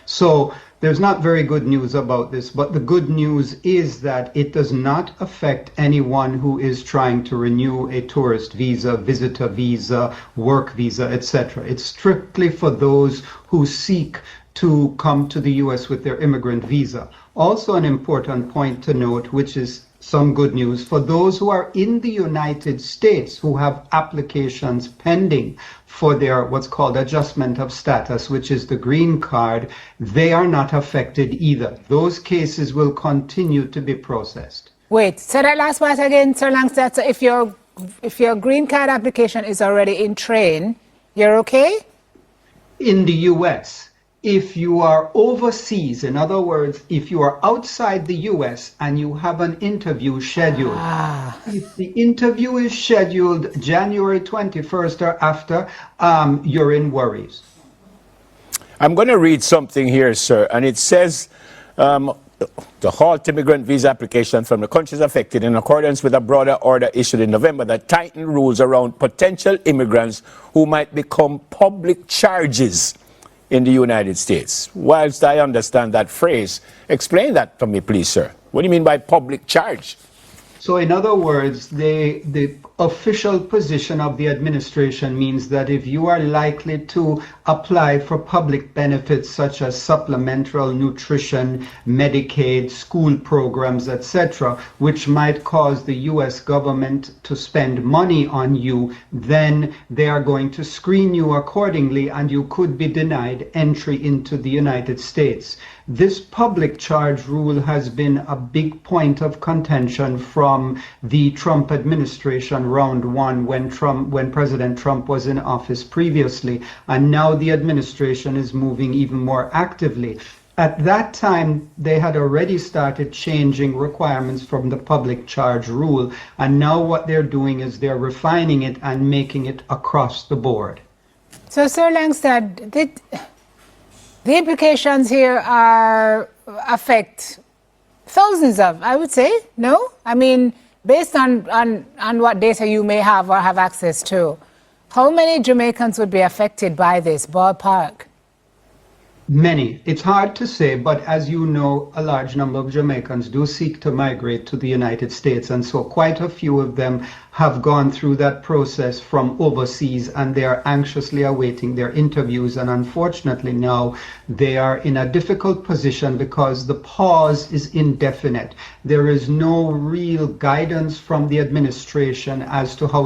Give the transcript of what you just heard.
So there's not very good news about this, but the good news is that it does not affect anyone who is trying to renew a tourist visa, visitor visa, work visa, etc. It's strictly for those who seek to come to the US with their immigrant visa. Also an important point to note, which is some good news, for those who are in the United States who have applications pending for their what's called adjustment of status, which is the green card, they are not affected either. Those cases will continue to be processed. Wait, say that last part again, Sir Langston. So if your green card application is already in train, you're okay? In the US. If you are overseas, in other words, if you are outside the US and you have an interview scheduled, if the interview is scheduled January 21st or after, you're in worries. I'm going to read something here, sir, and it says to halt immigrant visa application from the countries affected in accordance with a broader order issued in November that tightened rules around potential immigrants who might become public charges in the United States. Whilst I understand that phrase, explain that to me, please, sir. What do you mean by public charge? So in other words, the official position of the administration means that if you are likely to apply for public benefits such as supplemental nutrition, Medicaid, school programs, etc., which might cause the US government to spend money on you, then they are going to screen you accordingly and you could be denied entry into the United States. This public charge rule has been a big point of contention from the Trump administration round one when President Trump was in office previously, and now the administration is moving even more actively. At that time, they had already started changing requirements from the public charge rule, and now what they're doing is they're refining it and making it across the board. So, Sir Langston, the implications here affect thousands of, I would say, no? I mean, based on what data you may have or have access to, how many Jamaicans would be affected by this, ballpark? Many. It's hard to say, but as you know, a large number of Jamaicans do seek to migrate to the United States, and so quite a few of them have gone through that process from overseas, and they are anxiously awaiting their interviews. And unfortunately now they are in a difficult position because the pause is indefinite. There is no real guidance from the administration as to how